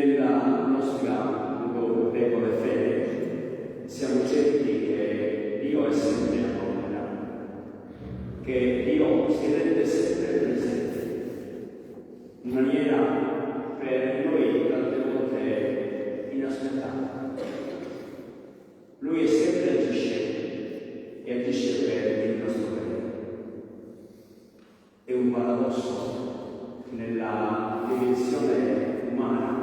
nella nostra debole fede siamo certi che Dio è sempre in opera, che Dio si rende sempre presente in maniera per noi tante volte inaspettata. Lui è sempre agisce e agisce per il nostro bene. È un paradosso nella dimensione umana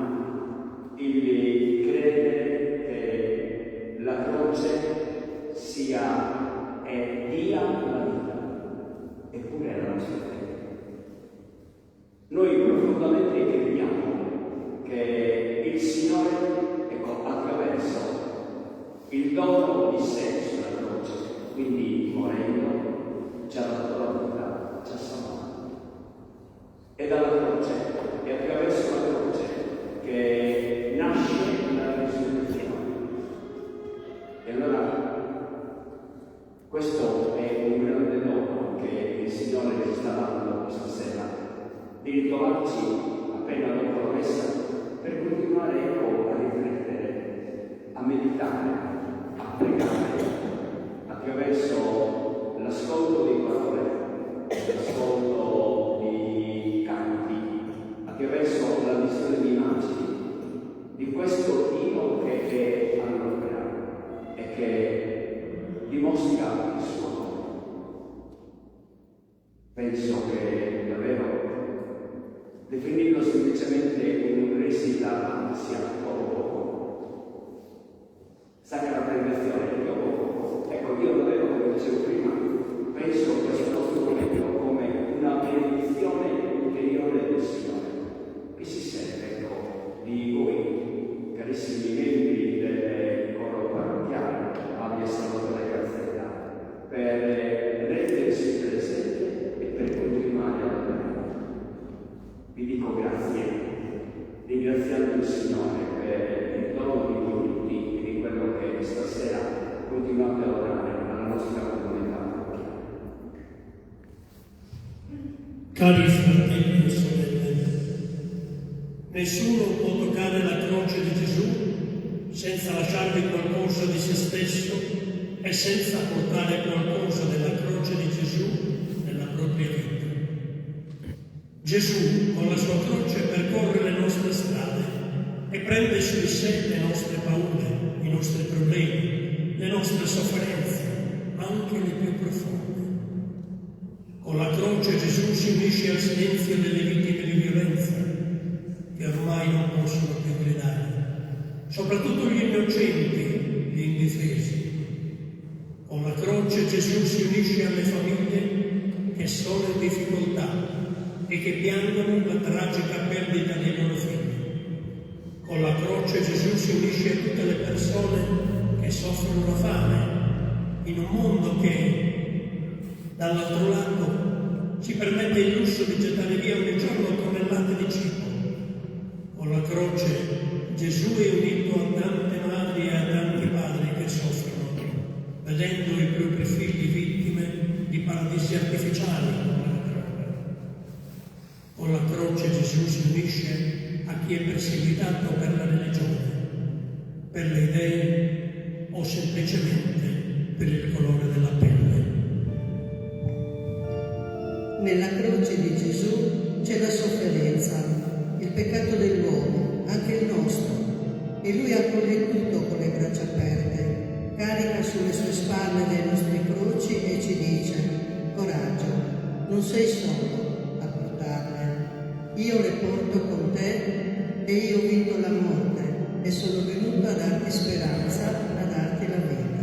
il credere che la croce sia e dia la vita, eppure è la nostra fede. Noi profondamente crediamo che il Signore, attraverso il dono di sé sulla croce, quindi morendo, ci ha dato la vita, ci ha salvato. È dalla croce, è attraverso la croce che nasce la risurrezione. E allora questo è un grande dono che il Signore ci sta dando questa sera, di ritrovarci appena dopo la messa per continuare a riflettere, a meditare, a pregare attraverso l'ascolto di parole, l'ascolto di canti, attraverso la visione di immagini di questo Dio che è all'opera e che dimostra il suo amore. Penso che davvero definirlo semplicemente un recita sia poco. Sacra pregazione, poco. Ecco, io davvero, come dicevo prima, penso a questo nostro momento come una benedizione ulteriore del Signore, che si serve, ecco, di voi, carissimi membri del coro parrocchiale, Fabio Salvatore Gazzetta, per rendersi presente e per continuare a lavorare. Vi dico grazie, ringraziando il Signore per il dono di voi tutti e di quello che stasera continuate a lavorare alla nostra comunità. Cari fratelli e sorelle, nessuno può toccare la croce di Gesù senza lasciarvi qualcosa di se stesso e senza portare qualcosa della croce di Gesù nella propria vita. Gesù con la sua croce percorre le nostre strade e prende su di sé le nostre paure, i nostri problemi, le nostre sofferenze, anche le più profonde. Con la croce Gesù si unisce al silenzio delle vittime di violenza, che ormai non possono più gridare, soprattutto gli innocenti, gli indifesi. Con la croce Gesù si unisce alle famiglie che sono in difficoltà e che piangono la tragica perdita dei loro figli. Con la croce Gesù si unisce a tutte le persone che soffrono la fame, in un mondo che, dall'altro lato, si permette il lusso di gettare via ogni giorno tonnellate di cibo. Con la croce Gesù è unito a tante madri e a tanti padri che soffrono, vedendo i propri figli vittime di paradisi artificiali. Con la croce Gesù si unisce a chi è perseguitato per la religione, per le idee o semplicemente per il colore della pelle. Nella croce di Gesù c'è la sofferenza, il peccato dell'uomo, anche il nostro, e Lui accoglie tutto con le braccia aperte, carica sulle sue spalle le nostre croci e ci dice: coraggio, non sei solo a portarle, io le porto con te e io ho vinto la morte e sono venuto a darti speranza, a darti la vita.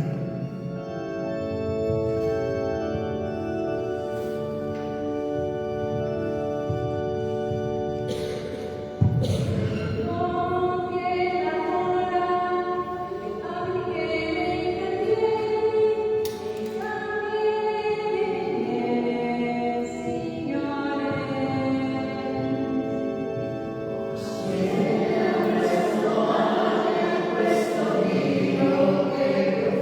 Questo Dio che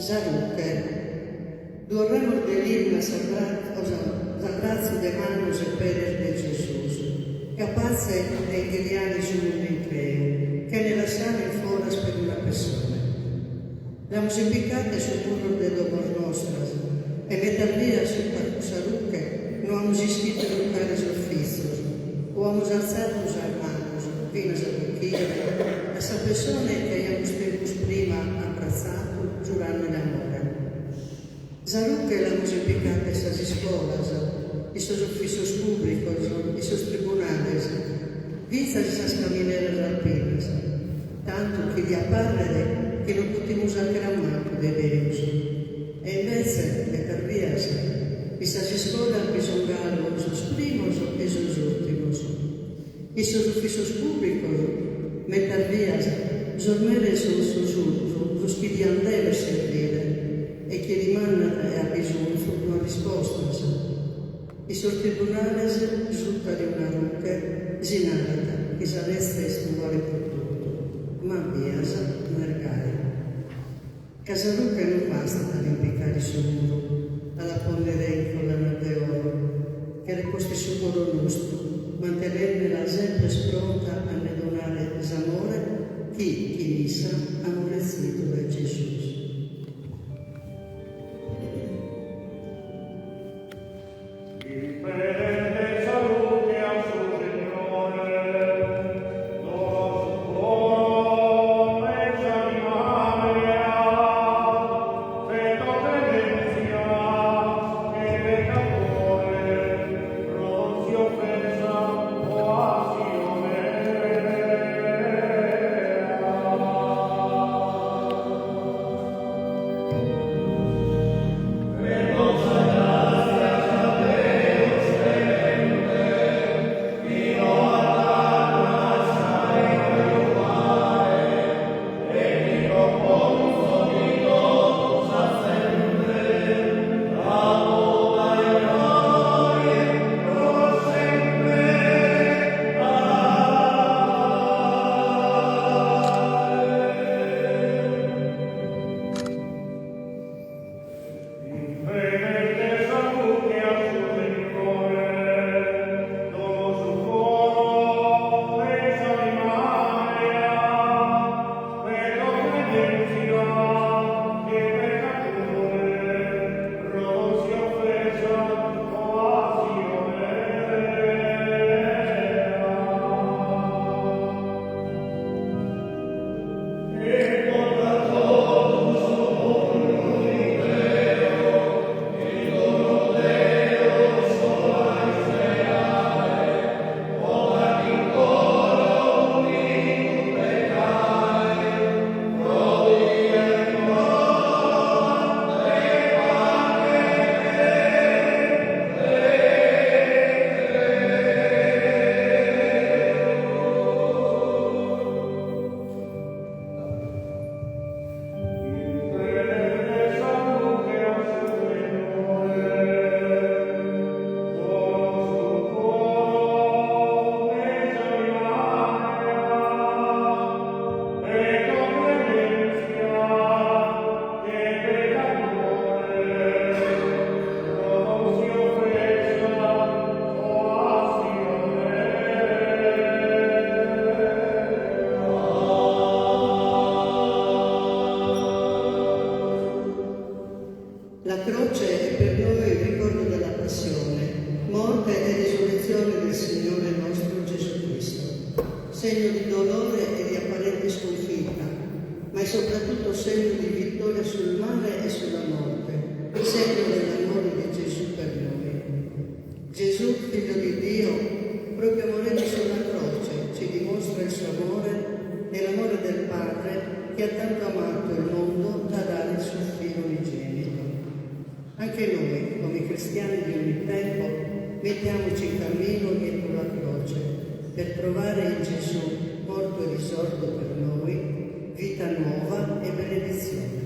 Zaruche, duramos de l'himno al de manos e pedes de Gesús, capace de inghiriare sul mondo increo, che ne lasciare foras per una persona. La musicate sul muro de domos nostras, e metal via sul Zaruche, no hemos escrito lugares oficios, o hemos alzado os hermanos, finas a boquilla, essa persona que habíamos tempos prima abbracciato, giurando l'amore. Zaruche la musicate esas escolas, esos oficios públicos, esos tribunales, vistas esas camineras alpinas, tanto que gli apparre che non potimos ancramar de Deus. E invece, le carvias, esas escolas bisognaron esos primos e esos últimos. Esos oficios públicos, metal vías, zormere son los que dian debe servire e che rimangono a bisogno di rispostas. Esos tribunales risulta di una ruche zinata che sareste studiare per tutto, ma viasa mercare. Casaruca non basta per impiccare sul muro, alla ponderei con la nave oro, che riposti sul muro nostro, mantenerla sempre pronta a ne donare d'amore chi mi sa amorezito da Gesù. Segno di dolore e di apparente sconfitta, ma è soprattutto segno di vittoria sul male e sulla morte, segno dell'amore di Gesù per noi. Gesù, figlio di Dio, proprio morendo sulla croce, ci dimostra il suo amore e l'amore del Padre che ha tanto amato il mondo da dare il suo figlio unigenito. Anche noi, come cristiani di ogni tempo, mettiamoci in cammino dietro la croce, per trovare in Gesù, morto e risorto per noi, vita nuova e benedizione.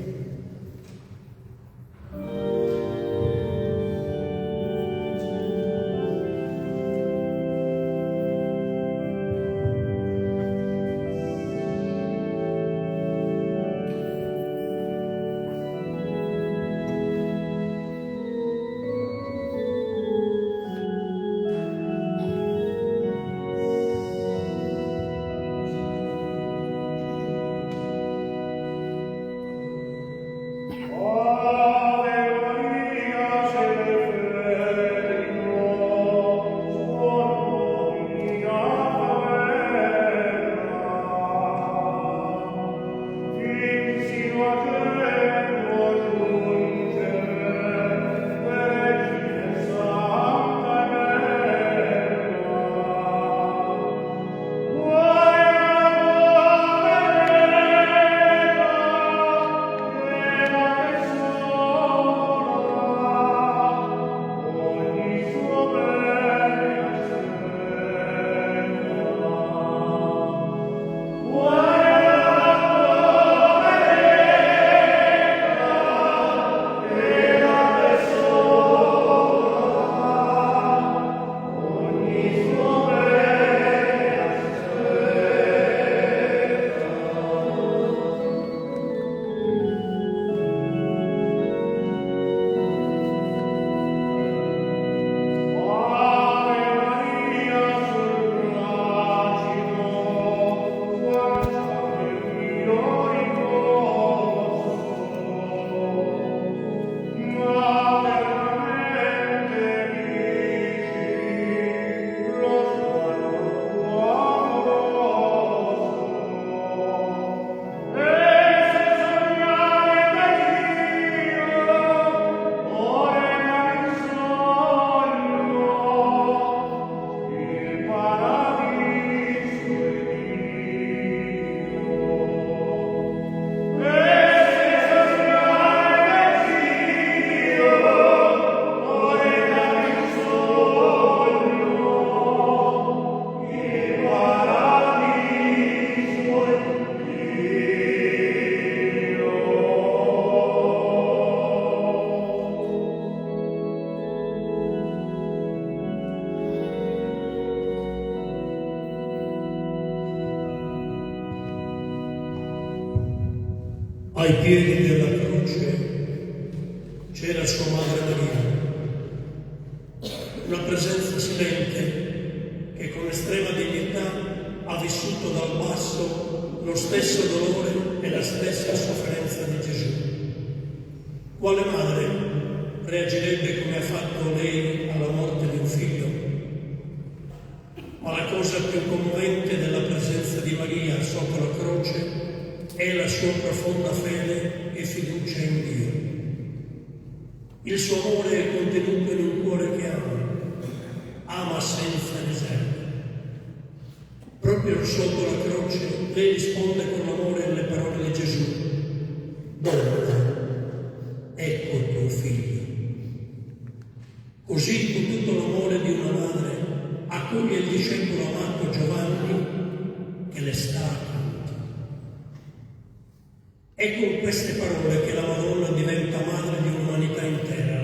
Ai piedi della croce c'era sua madre Maria, una presenza silente che con estrema dignità ha vissuto dal basso lo stesso dolore e la stessa sofferenza di Gesù. Quale madre reagirebbe come ha fatto lei alla morte di un figlio? Ma la cosa più commovente della presenza di Maria sotto la croce è la sua profonda fede e fiducia in Dio. Il suo amore è contenuto in un cuore che ama senza riserve. Proprio sotto la croce lei risponde con l'amore alle parole di Gesù: Donna, ecco tuo figlio. Così, con tutto l'amore di una madre, accoglie il discepolo amato Giovanni che le sta accanto. È con queste parole che la Madonna diventa madre di un'umanità intera,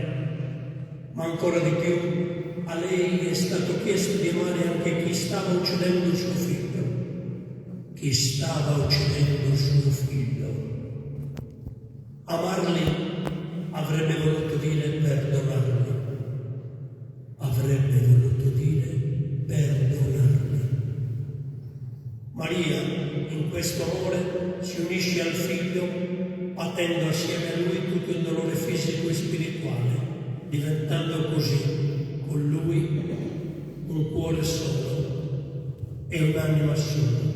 ma ancora di più a lei è stato chiesto di amare anche chi stava uccidendo il suo figlio. Chi stava uccidendo il suo figlio. Amarli avrebbe voluto dire perdonarli. Avrebbe voluto dire perdonarli. Maria, in questo amore, si unisce al figlio, patendo assieme a lui tutto il dolore fisico e spirituale, diventando così con lui un cuore solo e un'anima sola.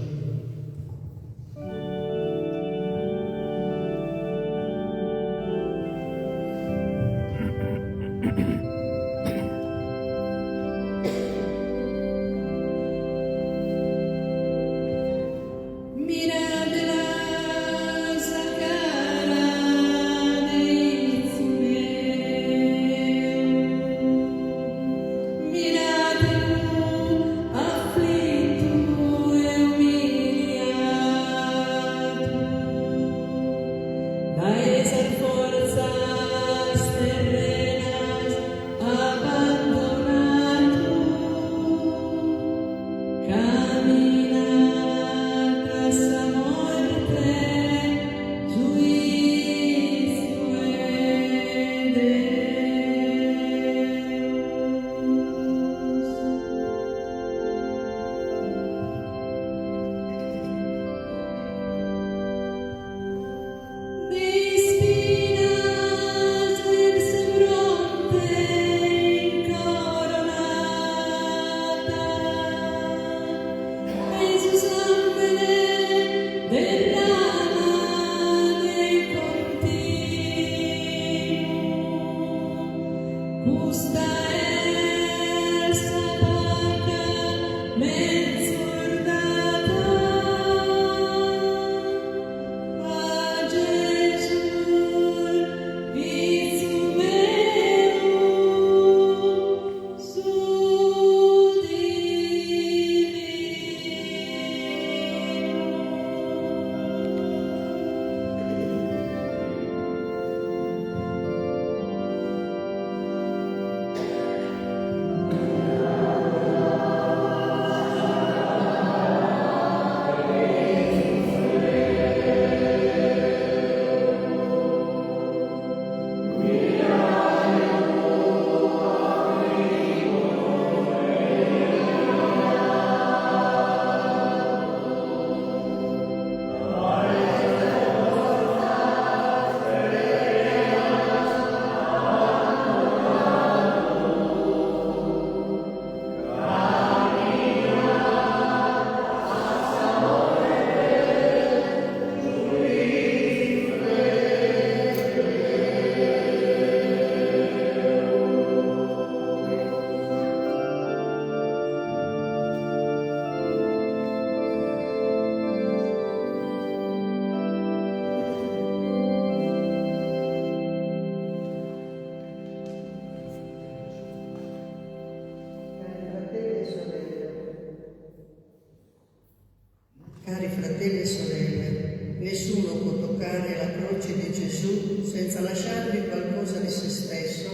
Cari fratelli e sorelle, nessuno può toccare la croce di Gesù senza lasciarvi qualcosa di se stesso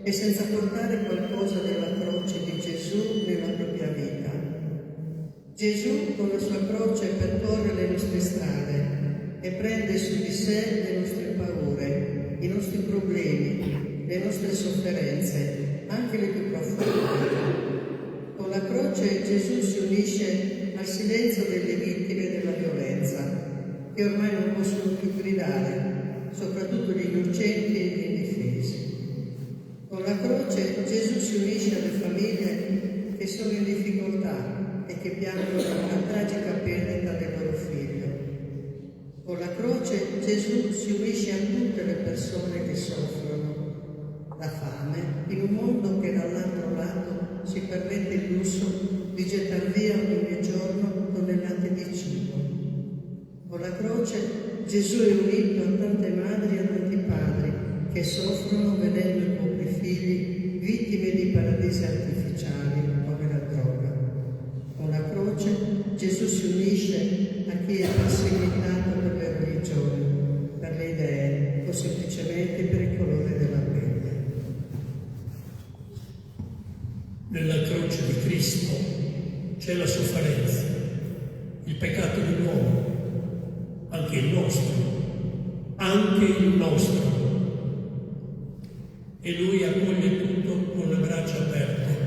e senza portare qualcosa della croce di Gesù nella propria vita. Gesù con la sua croce percorre le nostre strade, e prende su di sé le nostre paure, i nostri problemi, le nostre sofferenze, anche le più profonde. Con la croce Gesù si unisce al silenzio delle vittime della violenza, che ormai non possono più gridare, soprattutto gli innocenti e gli indifesi. Con la croce Gesù si unisce alle famiglie che sono in difficoltà e che piangono la tragica perdita del loro figlio. Con la croce Gesù si unisce a tutte le persone che soffrono la fame in un mondo che dall'altro lato si permette il lusso di gettar via ogni giorno tonnellate di cibo. Con la croce Gesù è unito a tante madri e a tanti padri che soffrono vedendo i propri figli vittime di paradisi artificiali come la droga. Con la croce Gesù si unisce a chi è perseguitato per le religioni, per le idee o semplicemente per il colore della pelle. Nella croce di Cristo c'è la sofferenza, il peccato dell'uomo, anche il nostro, e Lui accoglie tutto con le braccia aperte,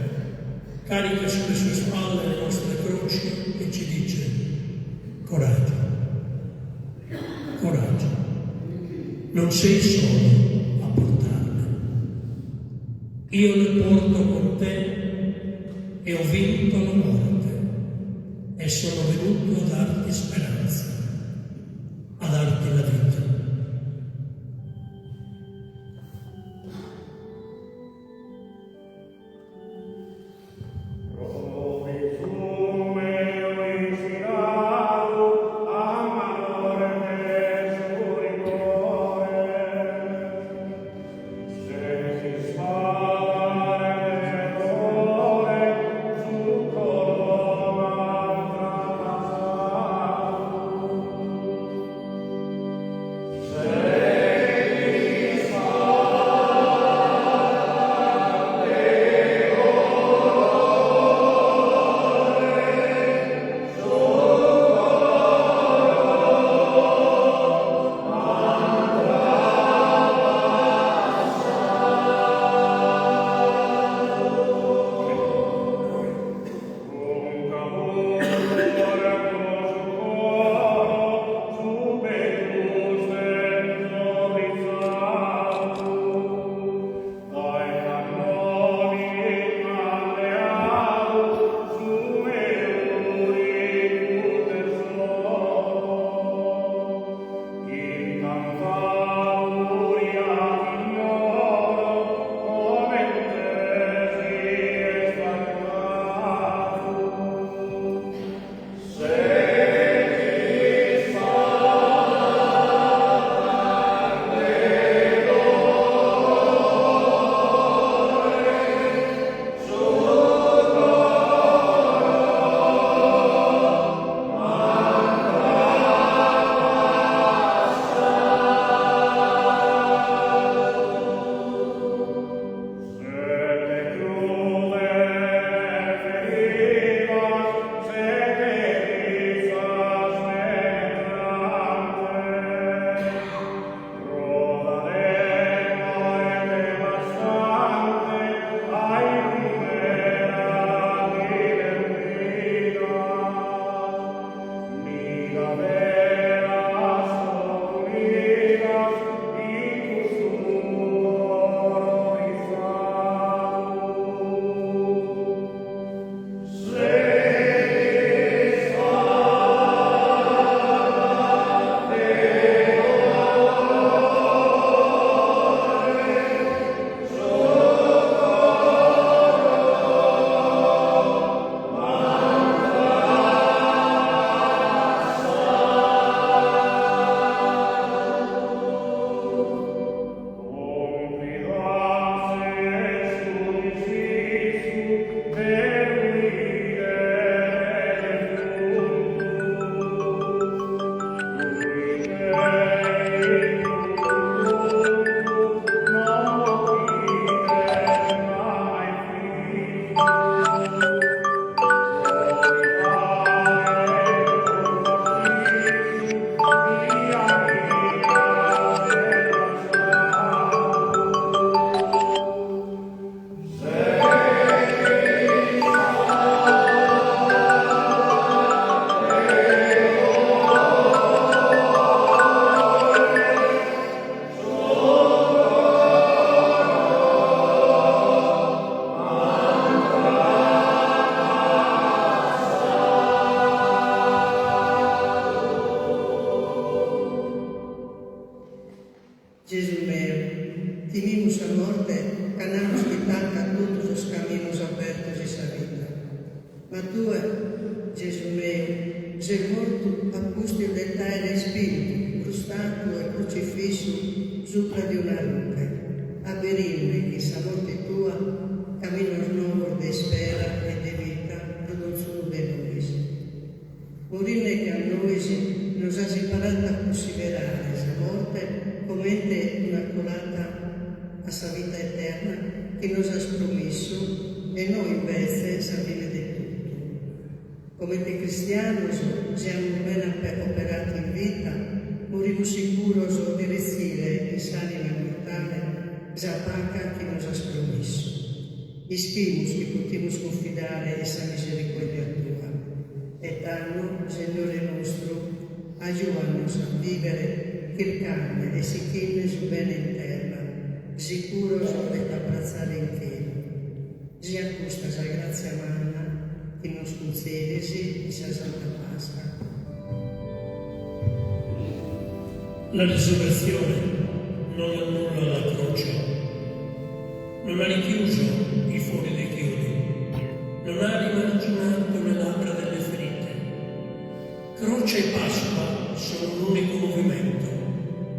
carica sulle sue spalle le nostre croci e ci dice: coraggio, coraggio, non sei solo a portarle, io le porto con te e ho vinto la morte e sono venuto a darti speranza, a darti la vita. meu, timimos a morte, canamos que tanca todos os caminos abertos e sa vida. Ma tu, Gesù meu, sei morto a posti il dettaglio spirito, frustato e crocifisso sopra di una rupe. A verirmi che sa morte tua, cammino nuovo di spera e di vita, produzione di noi. Morirne che a noi nos ha imparato a considerare la morte come una colata a sa vita eterna che nos ha promesso e noi invece sapere di tutto. Come cristianos siamo ben operati in vita, morimo sicuros di ricevere in sanima mortale la paca che nos ha promesso. Ispimus che potremo confidare essa misericordia tua. E tanto, Signore nostro, aiutanos a vivere che carne e si tiene su bene in terra, sicuro di abbracciare in filo. Sia questa sa grazia manna che nos concedesi sa Santa Pasqua. La risurrezione non annulla la croce, non ha richiuso i fori dei chiodi, non ha rimarginato le labbra delle ferite. Croce e Pasqua sono un unico movimento,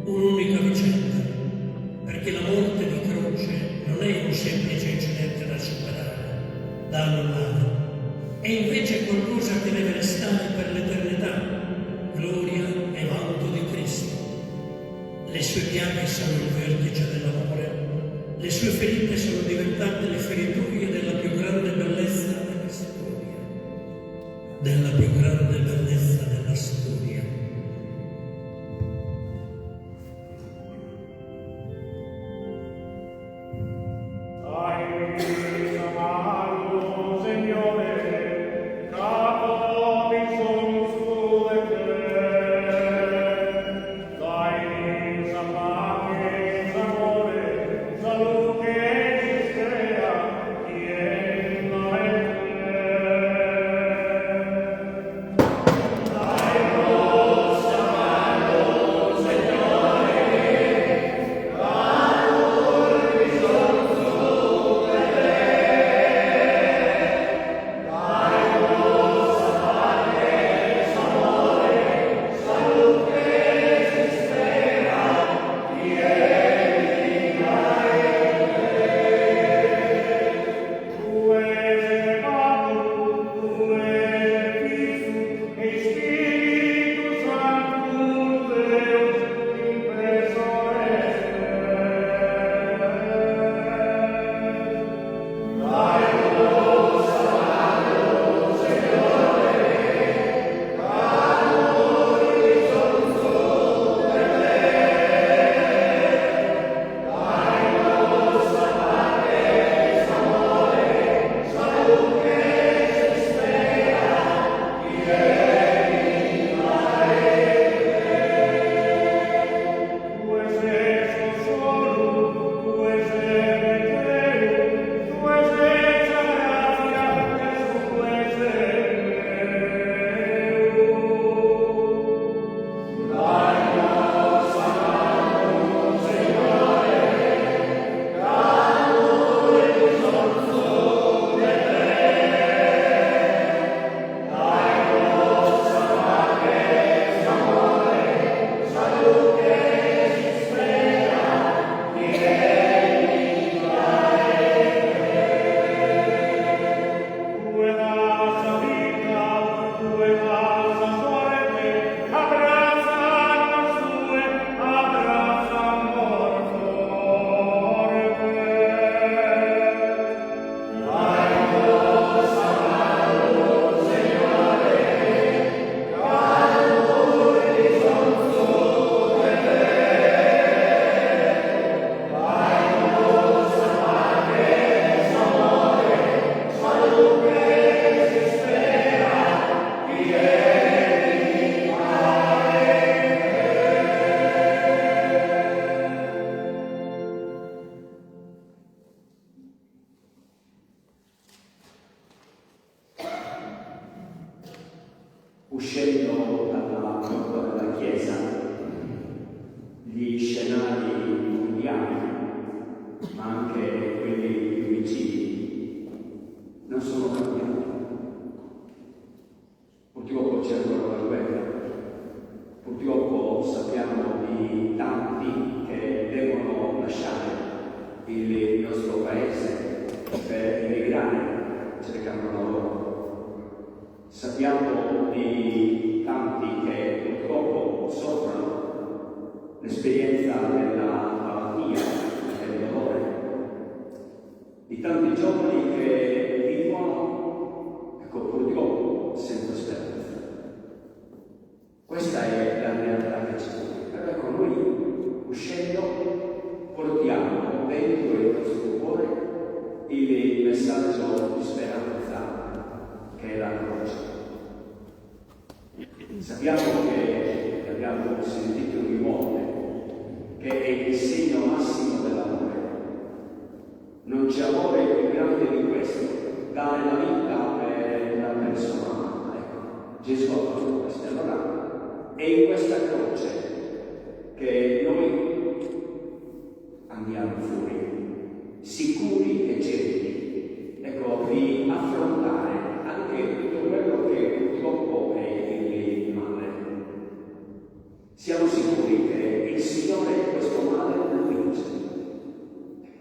un'unica vicenda, perché la morte di croce non è un semplice incidente da superare, da annullare, è invece qualcosa che deve restare per l'eternità, gloria e vanto di Cristo. Le sue piaghe sono il vertice dell'amore, le sue ferite sono diventate le feritoie della più grande bellezza della storia, della più grande bellezza della storia. Uscendo dalla chiesa, gli scenari di tanti che purtroppo soffrono l'esperienza della malattia e del dolore, di tanti giovani che vivono, ecco, purtroppo senza speranza. Questa è la realtà che c'è. Però ecco, noi uscendo portiamo dentro il nostro cuore il messaggio di speranza che è la croce. Sappiamo che abbiamo sentito più volte che è il segno massimo dell'amore. Non c'è amore più grande di questo, dare la vita per la persona amata. Ecco, Gesù ha fatto questo. Allora è in questa croce che noi andiamo fuori, sicuri e certi, ecco, di affrontare anche tutto quello che purtroppo è il male. Siamo sicuri che il Signore questo male lo vince,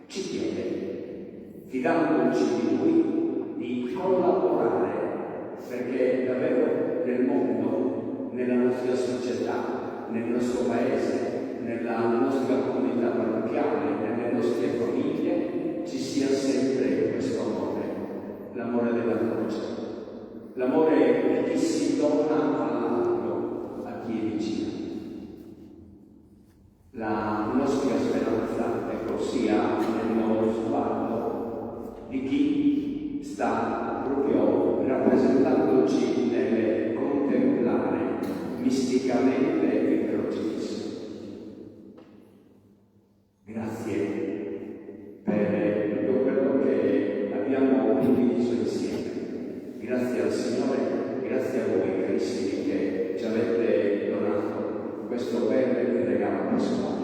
ci chiede, fidandoci di Lui, di collaborare, perché davvero nel mondo, nella nostra società, nel nostro paese, nella nostra comunità parrocchiale, nelle nostre famiglie, ci sia sempre questo amore, l'amore della croce, l'amore di chi si dona all'altro, a chi è vicino. La nostra speranza, ecco, sia nello sguardo di chi sta proprio rappresentandoci nel contemplare misticamente il crocifisso. Grazie per tutto quello che abbiamo condiviso insieme. Grazie al Signore, grazie a voi carissimi che ci avete donato questo bel regalo pasquale.